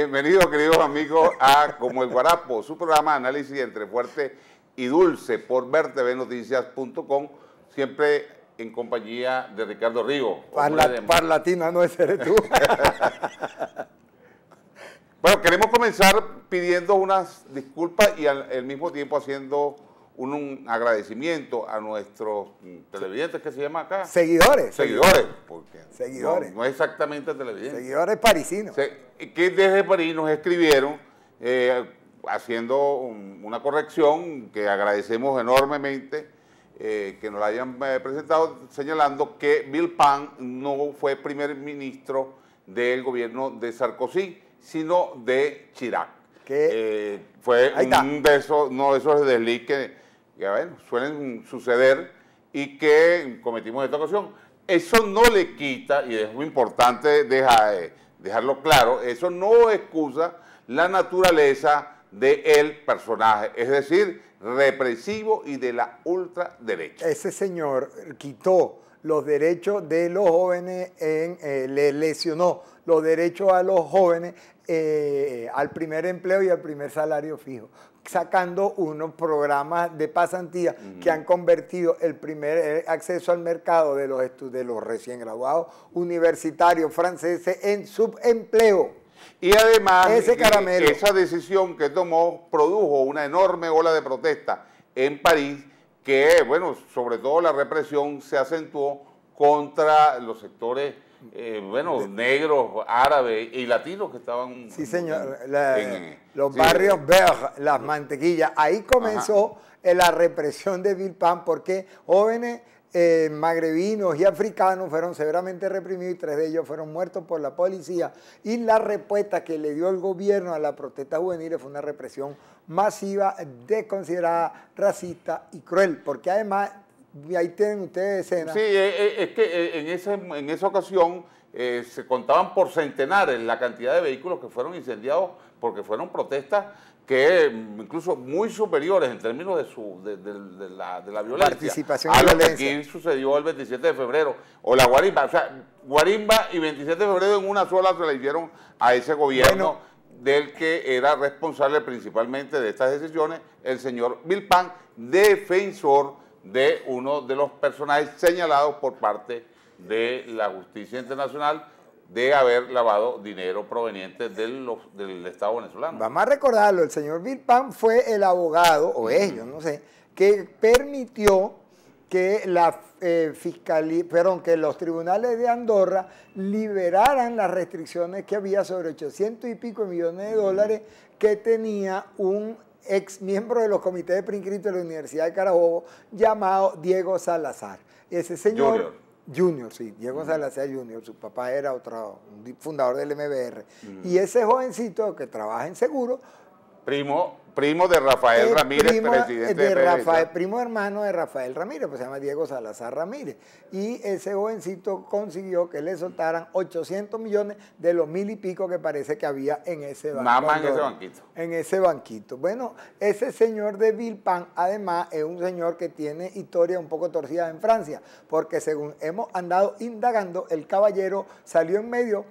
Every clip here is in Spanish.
Bienvenidos, queridos amigos, a Como el Guarapo, su programa de análisis entre fuerte y dulce por vertvnoticias.com, siempre en compañía de Ricardo Rigo. Parlatina no es eres tú. Bueno, queremos comenzar pidiendo unas disculpas y al mismo tiempo haciendo un agradecimiento a nuestros televidentes, que se llama acá. Seguidores. Porque seguidores. No es exactamente televidentes. Seguidores parisinos. Que desde París nos escribieron haciendo una corrección que agradecemos enormemente, que nos la hayan presentado, señalando que Villepin no fue primer ministro del gobierno de Sarkozy, sino de Chirac. Fue uno de esos desliz que bueno, suelen suceder y que cometimos en esta ocasión. Eso no le quita, y es muy importante dejarlo claro, eso no excusa la naturaleza del personaje, es decir, represivo y de la ultraderecha. Ese señor quitó los derechos de los jóvenes, le lesionó los derechos a los jóvenes al primer empleo y al primer salario fijo, sacando unos programas de pasantía que han convertido el primer acceso al mercado de los recién graduados universitarios franceses en subempleo. Y además, esa decisión que tomó produjo una enorme ola de protesta en París, que, bueno, sobre todo la represión se acentuó contra los sectores negros, árabes y latinos que estaban... Sí, señor, los barrios verdes, las mantequillas. Ahí comenzó la represión de Villepin, porque jóvenes magrebinos y africanos fueron severamente reprimidos y 3 de ellos fueron muertos por la policía. Y la respuesta que le dio el gobierno a la protesta juvenil fue una represión masiva, desconsiderada, racista y cruel, porque además... Y ahí tienen ustedes escenas. Sí, es que en esa ocasión se contaban por centenares la cantidad de vehículos que fueron incendiados, porque fueron protestas que incluso muy superiores en términos de la violencia. Participación a y lo violencia. Que aquí sucedió el 27 de febrero, o la guarimba. O sea, guarimba y 27 de febrero en una sola se le hicieron a ese gobierno, del que era responsable principalmente de estas decisiones el señor Villepin, defensor de uno de los personajes señalados por parte de la justicia internacional de haber lavado dinero proveniente del Estado venezolano. Vamos a recordarlo, el señor Villepin fue el abogado, o ellos, no sé, que permitió que que los tribunales de Andorra liberaran las restricciones que había sobre 800 y pico millones de dólares que tenía un ex miembro de los comités de preinscritos de la Universidad de Carabobo, llamado Diego Salazar. Ese señor, Junior, sí, Diego Salazar Junior, su papá era un fundador del MBR. Y ese jovencito que trabaja en seguro, primo de Rafael Ramírez, presidente de primo hermano de Rafael Ramírez, pues se llama Diego Salazar Ramírez. Y ese jovencito consiguió que le soltaran 800 millones de los 1000 y pico que parece que había en ese banco. Nada más en ese banquito. En ese banquito. Bueno, ese señor de Villepin, además, es un señor que tiene historia un poco torcida en Francia, porque según hemos andado indagando, el caballero salió en medio.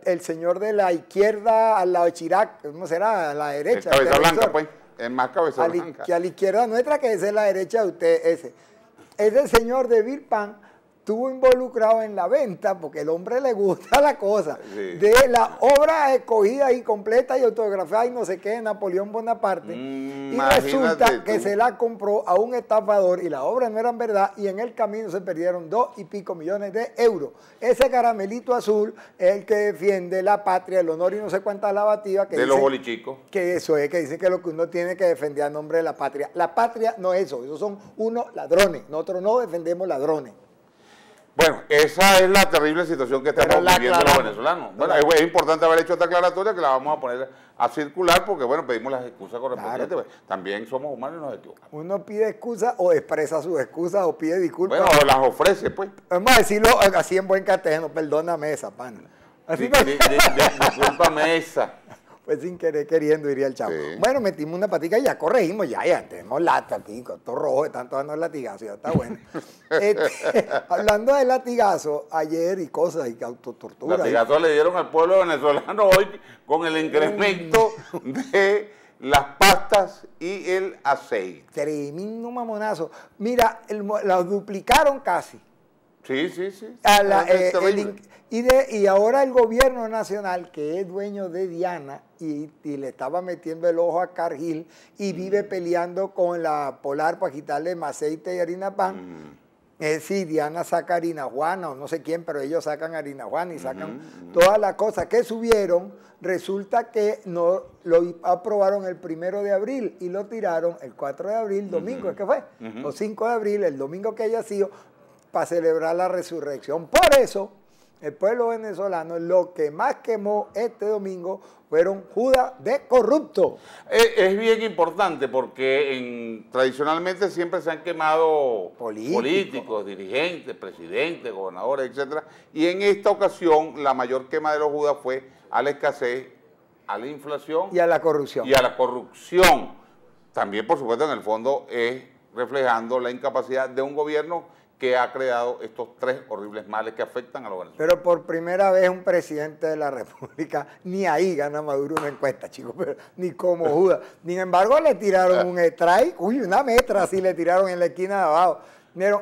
El señor de la izquierda al lado de Chirac, ¿cómo será? A la derecha. El cabeza blanca, pues. Es más cabeza blanca. Que a la izquierda nuestra, que esa es la derecha de usted, ese. Ese señor de Villepin estuvo involucrado en la venta, porque el hombre le gusta la cosa, de la obra escogida y completa y autografiada y no sé qué de Napoleón Bonaparte, y resulta que se la compró a un estafador y la obra no era en verdad, y en el camino se perdieron 2 y pico millones de euros. Ese caramelito azul es el que defiende la patria, el honor y no sé cuántas lavativas que de los bolichicos. Que eso es, que dice que lo que uno tiene que defender a nombre de la patria. La patria no es eso, esos son unos ladrones, nosotros no defendemos ladrones. Bueno, esa es la terrible situación que estamos viviendo los venezolanos. Bueno, es importante haber hecho esta aclaratoria, que la vamos a poner a circular, porque bueno, pedimos las excusas correspondientes. Claro. También somos humanos y nos equivocamos. Uno pide excusas o expresa sus excusas o pide disculpas. Bueno, o las ofrece, pues. Vamos a decirlo así en buen castellano, perdóname esa, pana. Discúlpame esa. Fue sin querer queriendo, diría el chavo. Sí. Bueno, metimos una patica y ya corregimos, ya tenemos lata aquí, con todo rojo, están dando el latigazo, ya está bueno. Hablando de latigazo, ayer y cosas, y autotortura. Latigazo le dieron al pueblo venezolano hoy con el incremento de las pastas y el aceite. Tremendo mamonazo. Mira, las duplicaron casi. Sí. Y ahora el gobierno nacional, que es dueño de Diana, y le estaba metiendo el ojo a Cargill, y vive peleando con la Polar para quitarle aceite y harina pan. Es decir, Diana saca harina Juana, o no sé quién, pero ellos sacan harina Juana y sacan todas las cosas que subieron. Resulta que no lo aprobaron el 1 de abril y lo tiraron el 4 de abril, domingo, ¿es que fue? O 5 de abril, el domingo que haya sido, para celebrar la resurrección. Por eso, el pueblo venezolano lo que más quemó este domingo fueron Judas de corrupto. Es bien importante porque tradicionalmente siempre se han quemado políticos, dirigentes, presidentes, gobernadores, etcétera. Y en esta ocasión la mayor quema de los Judas fue a la escasez, a la inflación y a la corrupción. Y a la corrupción. También, por supuesto, en el fondo es reflejando la incapacidad de un gobierno que ha creado estos 3 horribles males que afectan a los venezolanos. Pero por primera vez un presidente de la República, ni ahí gana Maduro una encuesta, chicos, pero ni como Judas. Sin embargo, le tiraron un strike, una metra así le tiraron en la esquina de abajo.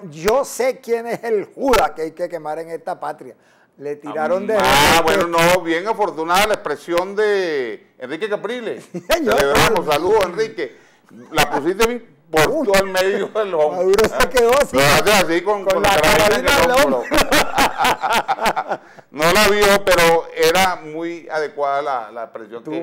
Yo sé quién es el Judas que hay que quemar en esta patria. Le tiraron de... bueno, no, bien afortunada la expresión de Enrique Capriles. Celebramos, saludos Enrique. La pusiste bien por todo el medio del hombro. Maduro se quedó así. Así con la carabina en el hombro. No la vio, pero era muy adecuada la expresión que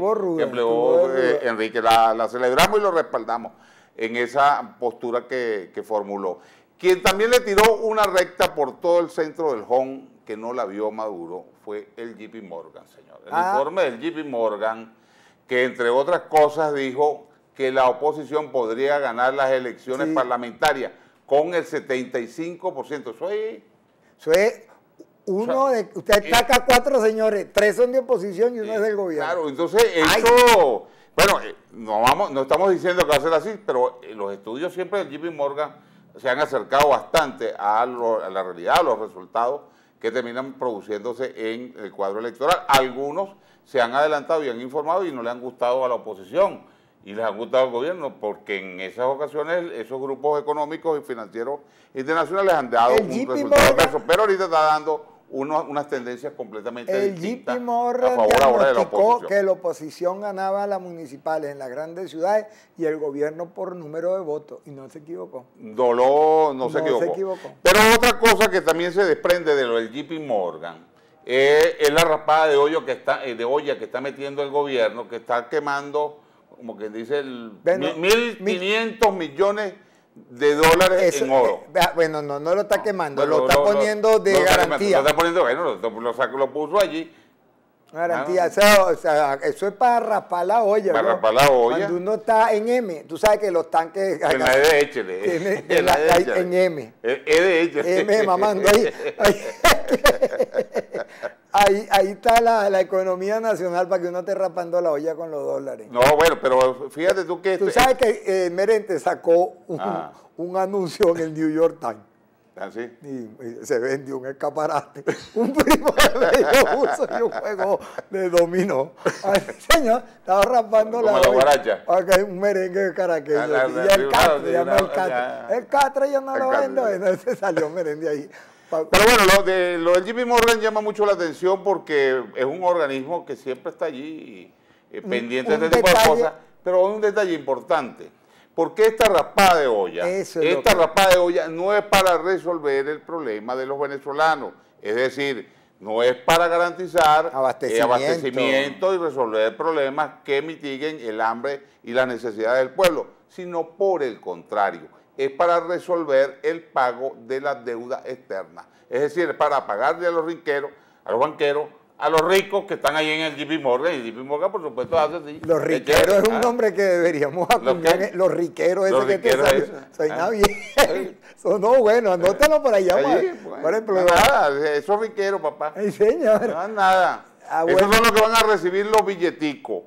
empleó Enrique. La celebramos y lo respaldamos en esa postura que formuló. Quien también le tiró una recta por todo el centro del JON, que no la vio Maduro, fue el JP Morgan, señor. El informe del JP Morgan, que entre otras cosas dijo que la oposición podría ganar las elecciones parlamentarias con el 75%. Eso es uno de... Usted saca 4 señores, 3 son de oposición y uno es del gobierno. Claro, entonces eso... Bueno, no estamos diciendo que va a ser así, pero los estudios siempre del JP Morgan se han acercado bastante a la realidad, a los resultados que terminan produciéndose en el cuadro electoral. Algunos se han adelantado y han informado y no le han gustado a la oposición y les han gustado al gobierno, porque en esas ocasiones esos grupos económicos y financieros internacionales han dado un resultado adverso, pero ahorita está dando unas tendencias completamente distintas a favor ahora de la oposición. Que la oposición ganaba a las municipales en las grandes ciudades y el gobierno por número de votos, y no se equivocó. No se equivocó. Pero otra cosa que también se desprende de lo del JP Morgan es la raspada de olla que está metiendo el gobierno, que está quemando, como que dice, 1.500 millones de dólares en oro. Bueno, no lo está quemando, lo está poniendo de garantía. Lo está poniendo, lo puso allí. Garantía, eso es para raspar la olla. Para raspar la olla. Cuando uno está en M, tú sabes que los tanques... En la EDH. En M. EDH. M mamando ahí está la economía nacional para que uno esté raspando la olla con los dólares. No, bueno, pero fíjate tú que... Tú sabes que Merente sacó un anuncio en el New York Times. ¿Así? Y se vendió un escaparate. Un primo de ellos puso y un juego de dominó. Ay, señor, estaba raspando la guaracha. Un merengue caraqueño. Y el catre, llama el catre. El catre yo no lo vendo. Entonces salió merengue ahí. Pero bueno, lo del JP Morgan llama mucho la atención porque es un organismo que siempre está allí pendiente de este tipo de cosas. Pero un detalle importante. ¿Por qué esta raspada de olla? Esta raspada de olla no es para resolver el problema de los venezolanos. Es decir, no es para garantizar abastecimiento y resolver problemas que mitiguen el hambre y las necesidades del pueblo, sino por el contrario, es para resolver el pago de la deuda externa. Es decir, para pagarle a los banqueros, a los ricos que están ahí en el JP Morgan, y el JP Morgan, por supuesto, hace así. Los riqueros es un nombre que deberíamos acuñar. Los riqueros, ese que te salió. Suena bien. Sonó bueno, anótalo por allá. Por ejemplo, nada, esos riqueros, papá. Ay, señor. No, nada. Esos son los que van a recibir los billeticos.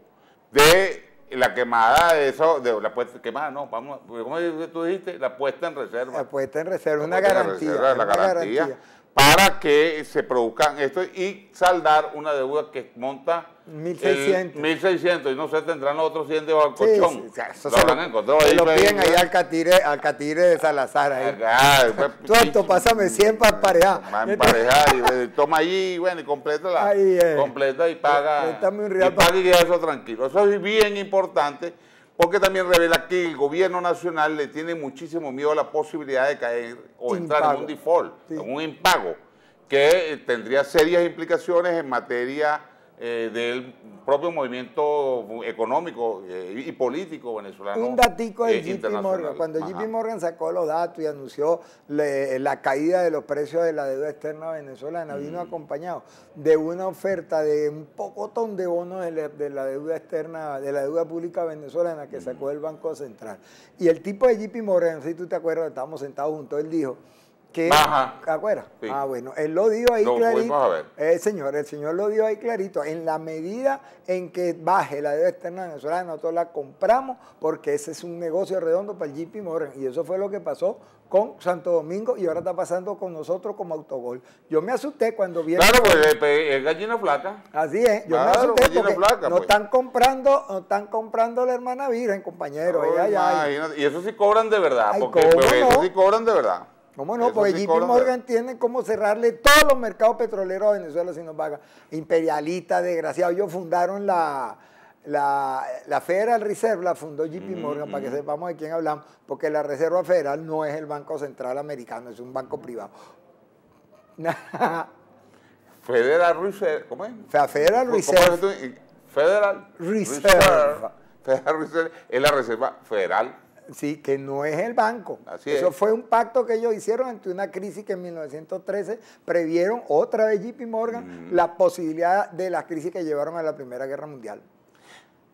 de la quemada de eso, de la puesta quemada, no, vamos, ¿cómo tú dijiste? La puesta en reserva. La puesta en reserva, una puesta en garantía. reserva, la garantía para que se produzcan esto y saldar una deuda que monta 1.600. 1.600 y no sé, tendrán los otros 100 debajo del colchón. Sí, o sea, eso lo se habrán encontrado ahí. lo piden ahí al catire de Salazar. Ahí. Tonto, pásame 100 para emparejar. Para emparejar y toma ahí, bueno, y completa y paga. Y paga y queda eso tranquilo. Eso es bien importante porque también revela que el gobierno nacional le tiene muchísimo miedo a la posibilidad de caer o entrar en un default, en un impago, que tendría serias implicaciones en materia del propio movimiento económico y político venezolano. Un datico de JP Morgan. Cuando JP Morgan sacó los datos y anunció la caída de los precios de la deuda externa venezolana, vino acompañado de una oferta de un pocotón de bonos de la deuda externa, de la deuda pública venezolana que sacó el Banco Central. Y el tipo de JP Morgan, no sé si tú te acuerdas, estábamos sentados juntos, él dijo que, ¿te acuerdas? Sí. Bueno, él lo dijo ahí clarito. El señor lo dijo ahí clarito. En la medida en que baje la deuda externa venezolana, nosotros la compramos porque ese es un negocio redondo para el JP Morgan. Y eso fue lo que pasó con Santo Domingo y ahora está pasando con nosotros como Autogol. Yo me asusté cuando vi... Claro, pues es gallina flaca. Así es, yo me asusté porque flaca, no están comprando la hermana virgen, compañero. Y eso sí cobran de verdad, porque eso sí cobran de verdad. ¿Cómo no? Porque JP Morgan tiene cómo cerrarle todos los mercados petroleros a Venezuela si no paga. Imperialistas, desgraciados. Ellos fundaron la Federal Reserve, la fundó JP Morgan, para que sepamos de quién hablamos, porque la Reserva Federal no es el Banco Central Americano, es un banco privado. Federal Reserve, ¿cómo es? Federal Reserve. Federal Reserve. Federal Reserve es la Reserva Federal. Sí, que no es el banco. Eso fue un pacto que ellos hicieron ante una crisis que en 1913 previeron otra vez JP Morgan la posibilidad de las crisis que llevaron a la Primera Guerra Mundial.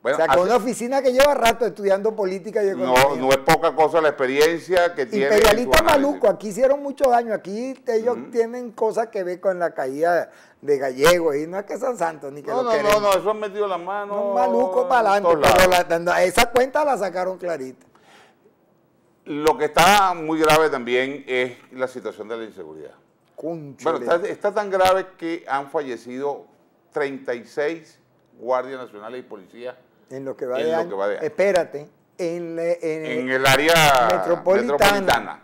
Bueno, o sea, con una oficina que lleva rato estudiando política y economía. No es poca cosa la experiencia que tiene. Imperialista maluco, aquí hicieron mucho daño, aquí ellos tienen cosas que ver con la caída de Gallego, y no es que sean santos ni que lo queremos. No, eso han metido la mano. No, maluco para adelante, pero esa cuenta la sacaron clarita. Lo que está muy grave también es la situación de la inseguridad. Bueno, está tan grave que han fallecido 36 guardias nacionales y policías en lo que va de año. Espérate, en el área metropolitana.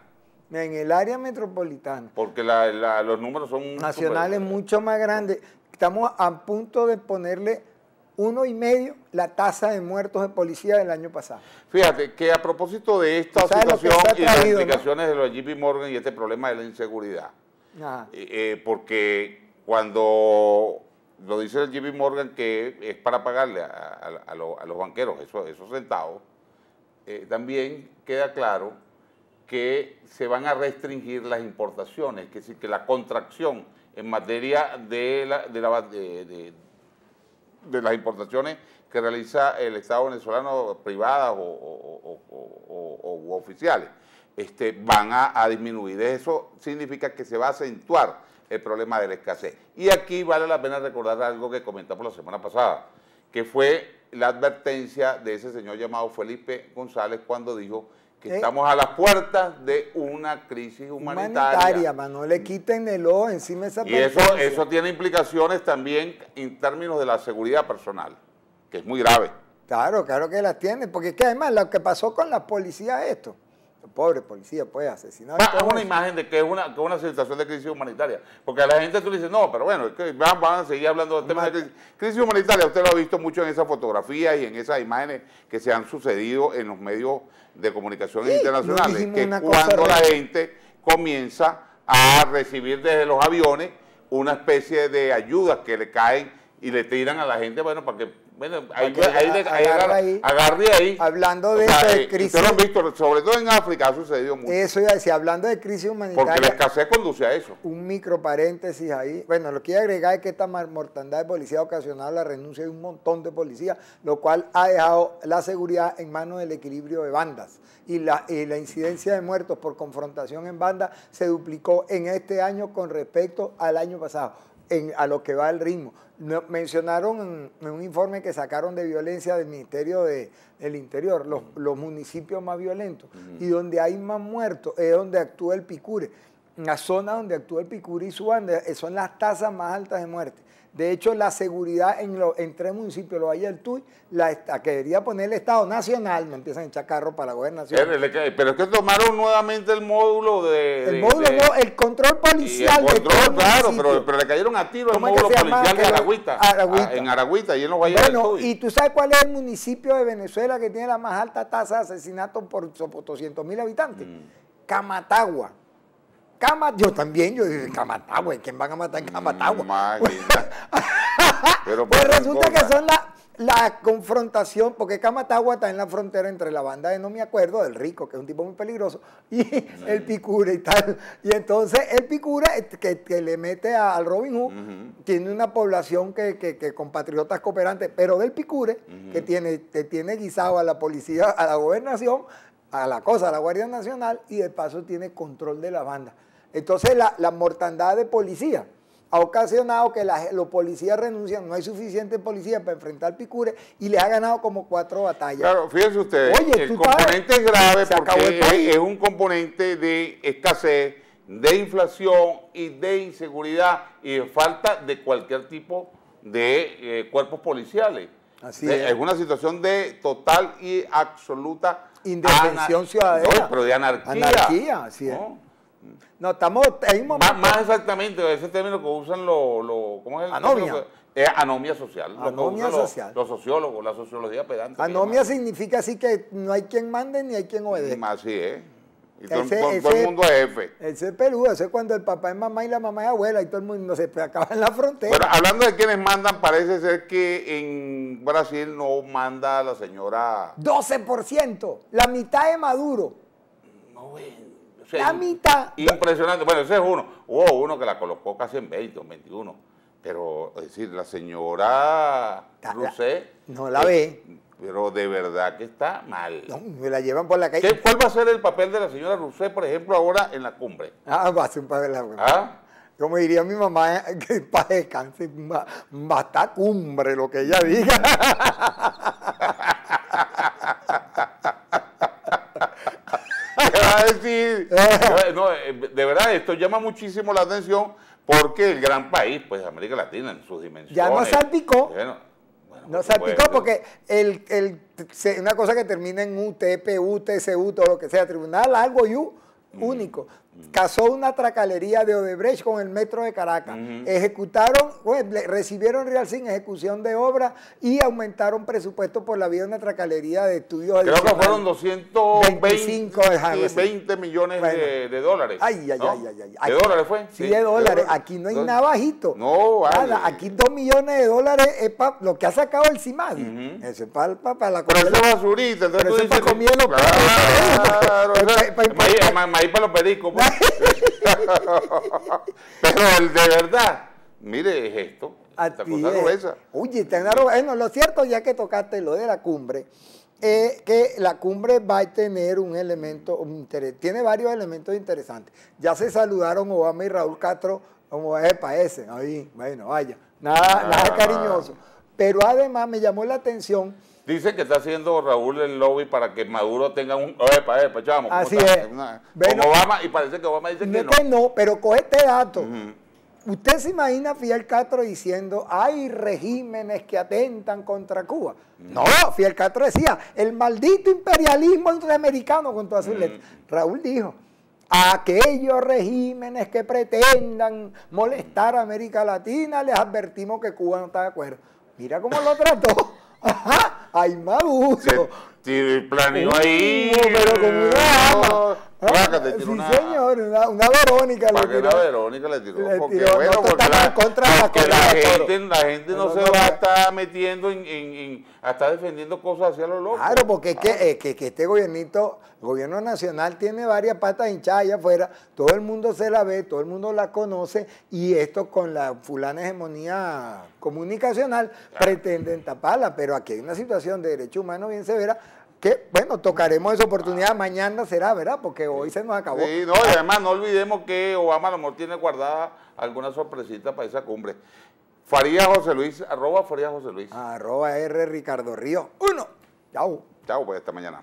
En el área metropolitana. Porque los números son nacionales mucho más grandes. Estamos a punto de ponerle 1,5 la tasa de muertos de policía del año pasado. Fíjate que a propósito de esta situación y las implicaciones de los JP Morgan y este problema de la inseguridad, porque cuando lo dice el JP Morgan que es para pagarle a los banqueros esos centavos, también queda claro que se van a restringir las importaciones, que es decir, que la contracción en materia de las importaciones que realiza el Estado venezolano, privadas o oficiales, van a disminuir. Eso significa que se va a acentuar el problema de la escasez. Y aquí vale la pena recordar algo que comentamos la semana pasada, que fue la advertencia de ese señor llamado Felipe González cuando dijo que estamos a las puertas de una crisis humanitaria. No le quiten el ojo encima de esa Y eso tiene implicaciones también en términos de la seguridad personal, que es muy grave. Claro que las tiene, porque es que además lo que pasó con la policía esto, los pobres policías pues asesinados. Es una imagen de que es una situación de crisis humanitaria, porque a la gente tú le dices, no, pero bueno, es que van a seguir hablando del tema de crisis humanitaria. Usted lo ha visto mucho en esas fotografías y en esas imágenes que se han sucedido en los medios de comunicaciones internacionales, que cuando la gente comienza a recibir desde los aviones una especie de ayudas que le caen y le tiran a la gente, bueno, para que agarre ahí. Hablando de eso de crisis. Ustedes lo han visto, sobre todo en África ha sucedido mucho. Eso iba a decir, hablando de crisis humanitaria. Porque la escasez conduce a eso. Un micro paréntesis ahí. Bueno, lo que quiero agregar es que esta mortandad de policía ha ocasionado la renuncia de un montón de policías, lo cual ha dejado la seguridad en manos del equilibrio de bandas. Y la incidencia de muertos por confrontación en banda se duplicó en este año con respecto al año pasado. a lo que va el ritmo. Mencionaron en un informe que sacaron de violencia del Ministerio del Interior, los municipios más violentos, y donde hay más muertos es donde actúa el Picure. En la zona donde actúa el Picure y su banda son las tasas más altas de muerte. De hecho, la seguridad en 3 municipios, lo hay el Tuy, que debería poner el Estado Nacional, me empiezan a echar carros para la gobernación. Pero es que tomaron nuevamente el módulo el control policial. El control, claro, pero le cayeron a tiro el módulo policial de Aragüita. En Aragüita, y en los valles del Tuy. ¿Y tú sabes cuál es el municipio de Venezuela que tiene la más alta tasa de asesinatos por 200.000 habitantes? Camatagua. Yo también, yo dije, Camatagua, ¿quién van a matar en Camatagua? Pues resulta que son la confrontación, porque Camatagua está en la frontera entre la banda de No Me Acuerdo, del Rico, que es un tipo muy peligroso, y el Picure y tal. Y entonces el Picure, que le mete al Robin Hood, tiene una población que compatriotas cooperantes, pero del Picure, que tiene guisado a la policía, a la gobernación, a la Guardia Nacional, y de paso tiene control de la banda. Entonces la mortandad de policía ha ocasionado que los policías renuncian, no hay suficiente policía para enfrentar al Picure y les ha ganado como 4 batallas. Claro, fíjense ustedes, el componente es grave porque es un componente de escasez, de inflación y de inseguridad y de falta de cualquier tipo de cuerpos policiales. Así es. Es una situación de total y absoluta indefensión ciudadana. No, pero de anarquía. Anarquía, así es. No, estamos en un momento. Más exactamente, ese término que usan ¿cómo es el anomia. Es anomia social. Anomia social. Los sociólogos, la sociología pedante. Anomia significa así que no hay quien mande ni hay quien obedezca. Así es. Y todo el mundo es jefe. Ese es peludo, ese es cuando el papá es mamá y la mamá es abuela y todo el mundo se acaba en la frontera. Bueno, hablando de quienes mandan, parece ser que en Brasil no manda la señora... 12%, la mitad de Maduro. No, o sea, la mitad. Impresionante. Bueno, ese es uno. Hubo uno que la colocó casi en 20 o 21. Pero, es decir, la señora Rousseff... No la ve. Pero de verdad que está mal. No, me la llevan por la calle. ¿Cuál va a ser el papel de la señora Rousseff, por ejemplo, ahora en la cumbre? Va a ser un papel de la cumbre. Como diría mi mamá, que para descanse, va a estar cumbre lo que ella diga. ¿Qué va a decir? No, de verdad, esto llama muchísimo la atención porque el gran país, pues América Latina, en sus dimensiones... Ya no salpicó. No salpicó porque una cosa que termina en UTP, UTCU, todo lo que sea, tribunal, algo único. Casó una tracalería de Odebrecht con el metro de Caracas. Ejecutaron, recibieron real sin ejecución de obra y aumentaron presupuesto por la vía de una tracalería de estudios. Creo que fueron 220 millones de dólares. Ay. ¿De dólares fue? Sí, de dólares. Aquí no hay nada bajito. No, vale. Nada. Aquí 2 millones de dólares es para lo que ha sacado el CIMADI. Eso es para la comida. Pero eso es basurita. Entonces pero eso es para comer los maíz para los pericos. Pero de verdad, mire, es esto. Esta cosa gruesa. Oye, bueno, lo cierto, ya que tocaste lo de la cumbre, que la cumbre va a tener un elemento, tiene varios elementos interesantes. Ya se saludaron Obama y Raúl Castro como ese. Ahí, bueno, vaya, nada cariñoso. Pero además me llamó la atención. Dicen que está haciendo Raúl el lobby para que Maduro tenga un... chamo, así es. Como Obama, y parece que Obama dice que no. No, pero coge este dato. ¿Usted se imagina a Fidel Castro diciendo, hay regímenes que atentan contra Cuba? No, Fidel Castro decía, el maldito imperialismo norteamericano con todas sus letras. Raúl dijo, aquellos regímenes que pretendan molestar a América Latina, les advertimos que Cuba no está de acuerdo. Mira cómo lo trató. Ajá, ay, Maduro. Sí, planeó ahí. Pero como una ama. Sí, señor, una Verónica le tiró. Una Verónica le tiró. Porque la gente no se va a estar metiendo a estar defendiendo cosas hacia los locos. Claro, porque es que este gobiernito, el gobierno nacional tiene varias patas hinchadas allá afuera, todo el mundo se la ve, todo el mundo la conoce, y esto con la fulana hegemonía comunicacional pretenden taparla, pero aquí hay una situación de derechos humanos bien severa, que, bueno, tocaremos esa oportunidad, mañana será, ¿verdad? Porque hoy se nos acabó. Sí, no, y además no olvidemos que Obama a lo mejor tiene guardada alguna sorpresita para esa cumbre. Farías José Luis, @ Farías José Luis. @ R Ricardo Río 1. Chao. Chao, pues hasta mañana.